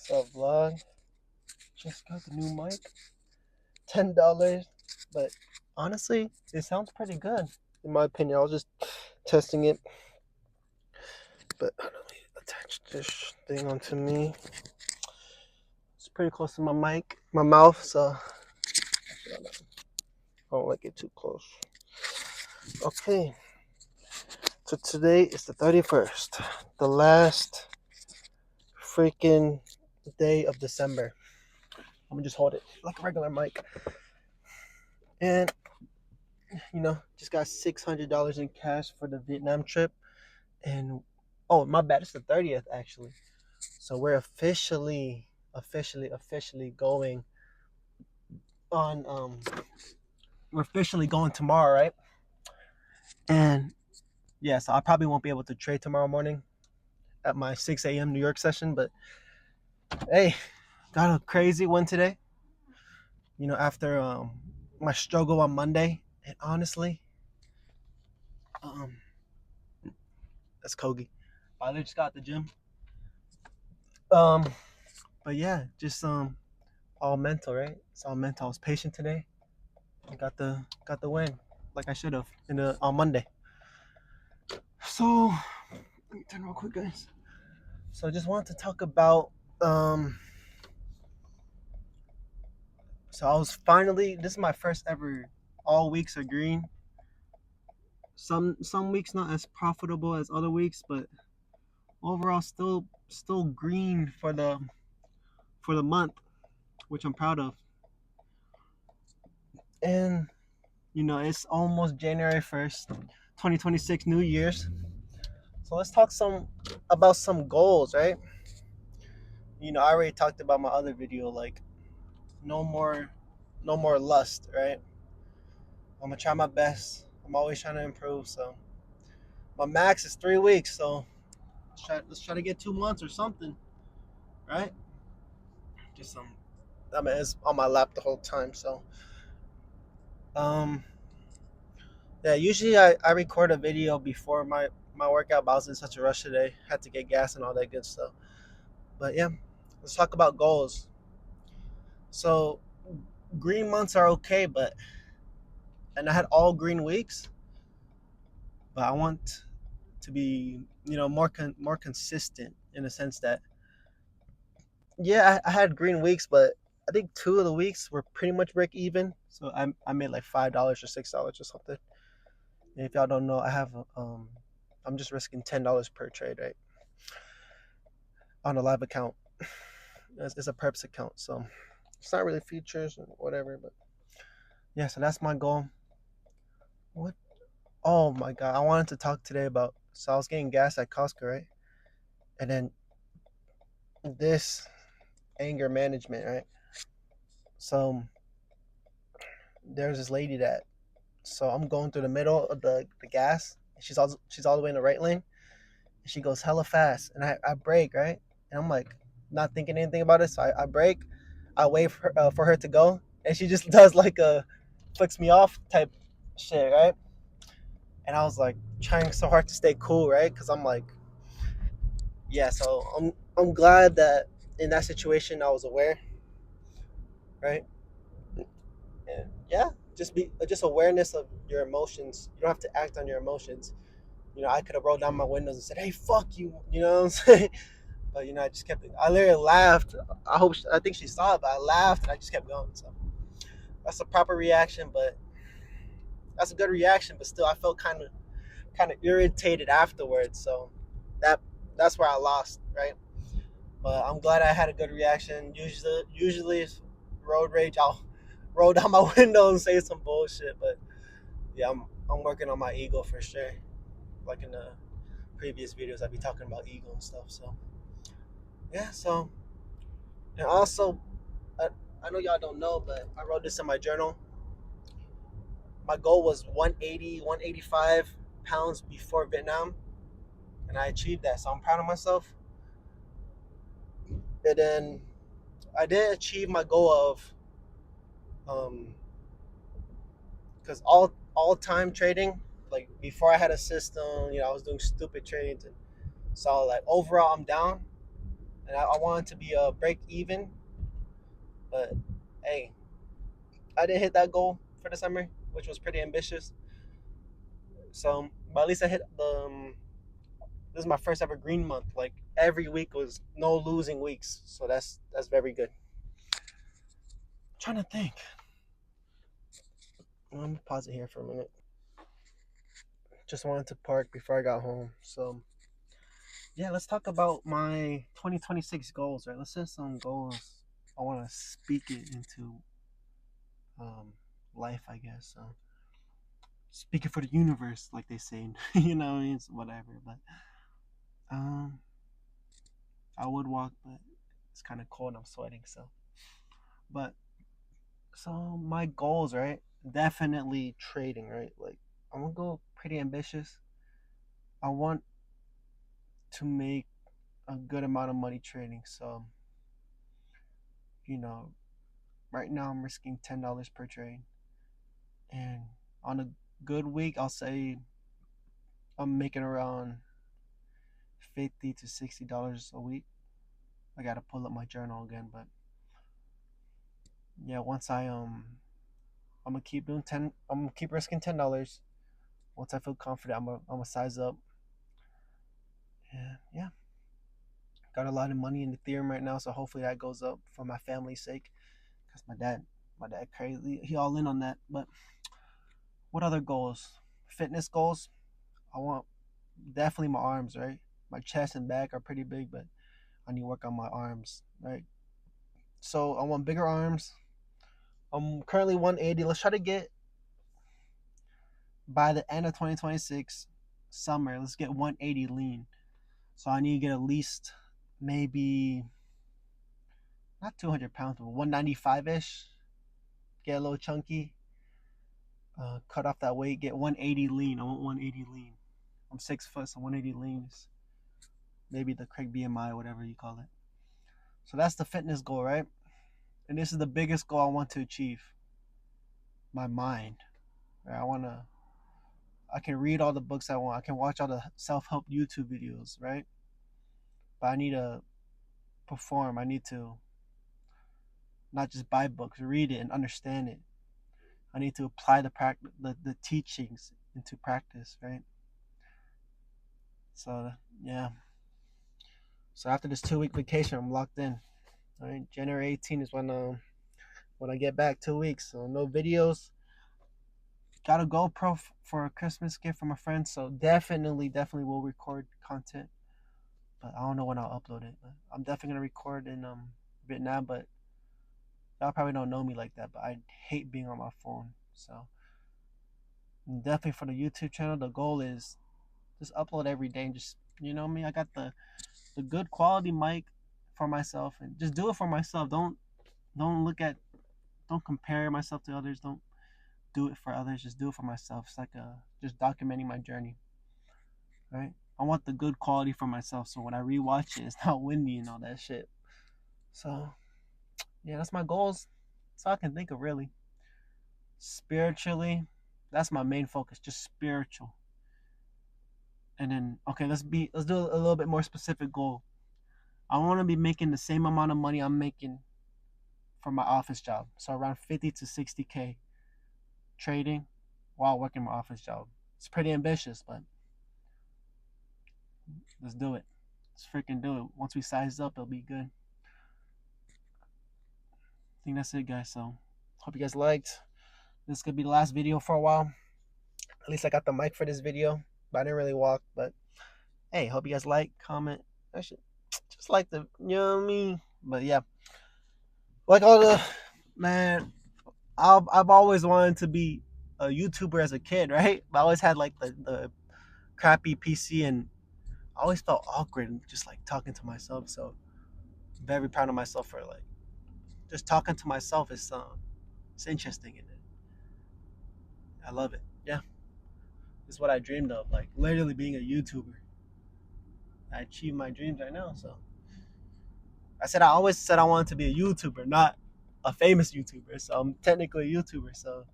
What's up, vlog? Just got the new mic. $10. But honestly, it sounds pretty good. In my opinion, I was just testing it. But let me attach this thing onto me. It's pretty close to my mic, my mouth, so I don't like it too close. Okay. So today is the 31st. The last freaking day of December. I'm gonna just hold it like a regular mic. And just got $600 in cash for the Vietnam trip. And oh, my bad, it's the 30th actually. So we're officially going on we're officially going tomorrow, right? And yeah, so I probably won't be able to trade tomorrow morning at my 6 a.m. New York session, but hey, got a crazy one today. After my struggle on Monday, and honestly, um, that's Kogi. I literally just got the gym. Um, but yeah, just all mental, right? It's all mental. I was patient today. I got the win, like I should have on Monday. So let me turn real quick, guys. So I just wanted to talk about So I was finally. This is my first ever. All weeks are green. Some weeks not as profitable as other weeks, but overall still green for the month, which I'm proud of. And it's almost January 1st, 2026, New Year's. So let's talk about some goals, right? I already talked about my other video, like no more lust, right? I'm gonna try my best. I'm always trying to improve. So my max is 3 weeks. So let's try to get 2 months or something, right? Just I mean, it's on my lap the whole time. So um, yeah. Usually I record a video before my workout, but I was in such a rush today. Had to get gas and all that good stuff. But yeah, let's talk about goals. So green months are okay, and I had all green weeks, but I want to be more consistent in the sense that yeah, I had green weeks, but I think 2 of the weeks were pretty much break even. So I made like $5 or $6 or something. And if y'all don't know, I'm just risking $10 per trade, right, on a live account. It's a Preps account, so it's not really features or whatever, but yeah. So that's my goal. What? Oh my god, I wanted to talk today about. So I was getting gas at Costco, right, and then this anger management, right. So there's this lady that. So I'm going through the middle of the gas. She's all the way in the right lane. And she goes hella fast. And I brake, right? And I'm like not thinking anything about it. So I brake. I wait for her to go. And she just does like a flicks me off type shit, right? And I was like trying so hard to stay cool, right? Because I'm like, yeah, so I'm glad that in that situation I was aware, right? And yeah, just awareness of your emotions. You don't have to act on your emotions. I could have rolled down my windows and said, "Hey, fuck you," you know what I'm saying? But I just kept. I literally laughed. I think she saw it, but I laughed and I just kept going. So that's a proper reaction, but that's a good reaction. But still, I felt kind of irritated afterwards. So that that's where I lost, right? But I'm glad I had a good reaction. Usually, road rage, I'll roll down my window and say some bullshit. But yeah, I'm working on my ego for sure. Like in the previous videos, I'd be talking about ego and stuff. So yeah, so and also I, I know y'all don't know, but I wrote this in my journal. My goal was 180, 185 pounds before Vietnam, and I achieved that. So I'm proud of myself. And then I did achieve my goal of because all time trading, like before I had a system, I was doing stupid trades, and so like overall I'm down, and I wanted to be a break even, but hey, I didn't hit that goal for the summer, which was pretty ambitious. So, but at least I hit the. This is my first ever green month. Like every week was no losing weeks, so that's very good. I'm trying to think. I'm gonna pause it here for a minute. Just wanted to park before I got home. So yeah, let's talk about my 2026 goals. Right, let's set some goals. I want to speak it into um, life, I guess. So speak it for the universe, like they say. You know, it's whatever. But um, I would walk, but it's kind of cold. I'm sweating. So, but so my goals, right? Definitely trading, right? Like I'm gonna go pretty ambitious. I want to make a good amount of money trading. So, you know, right now I'm risking $10 per trade, and on a good week, I'll say I'm making around $50 to $60 a week. I gotta pull up my journal again, but yeah, once I'm gonna keep doing 10. I'm gonna keep risking $10. Once I feel confident, I'm gonna size up. And yeah, got a lot of money in Ethereum right now, so hopefully that goes up for my family's sake. Cause my dad crazy, he all in on that. But what other goals? Fitness goals. I want definitely my arms, right? My chest and back are pretty big, but I need to work on my arms, right? So I want bigger arms. I'm currently 180. Let's try to get by the end of 2026 summer. Let's get 180 lean. So I need to get at least maybe not 200 pounds, but 195 ish. Get a little chunky. Cut off that weight. Get 180 lean. I want 180 lean. I'm 6 foot, so 180 lean is maybe the Craig BMI, whatever you call it. So that's the fitness goal, right? And this is the biggest goal I want to achieve. My mind. Right? I can read all the books I want. I can watch all the self-help YouTube videos, right? But I need to perform. I need to not just buy books, read it and understand it. I need to apply the teachings into practice, right? So yeah. So after this 2 week vacation, I'm locked in. All right, January 18 is when I get back. 2 weeks, so no videos. Got a GoPro for a Christmas gift from a friend, so definitely will record content. But I don't know when I'll upload it. But I'm definitely gonna record in Vietnam, but y'all probably don't know me like that. But I hate being on my phone, so definitely for the YouTube channel, the goal is just upload every day and just me. I got the good quality mic for myself and just do it for myself. Don't look at don't compare myself to others. Don't do it for others. Just do it for myself. It's like just documenting my journey, right? I want the good quality for myself, so when I rewatch it, it's not windy and all that shit. So yeah, that's my goals. That's all I can think of really. Spiritually, that's my main focus. Just spiritual. And then okay, let's do a little bit more specific goal. I want to be making the same amount of money I'm making for my office job, so around 50 to 60K trading while working my office job. It's pretty ambitious, but let's do it. Let's freaking do it. Once we size up, it'll be good. I think that's it, guys. So hope you guys liked. This could be the last video for a while. At least I got the mic for this video, but I didn't really walk. But hey, hope you guys like, comment. I should just like the, you know what I mean? But yeah, like all the man, I've always wanted to be a YouTuber as a kid, right? But I always had like the crappy PC, and I always felt awkward and just like talking to myself. So I'm very proud of myself for like just talking to myself is it's interesting in it. I love it. Yeah, it's what I dreamed of, like literally being a YouTuber. I achieved my dreams right now. So I always said I wanted to be a YouTuber, not a famous YouTuber. So I'm technically a YouTuber. So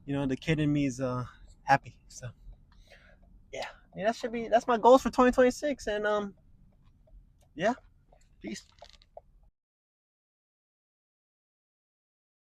the kid in me is happy. So yeah, that's my goals for 2026. And yeah, Peace.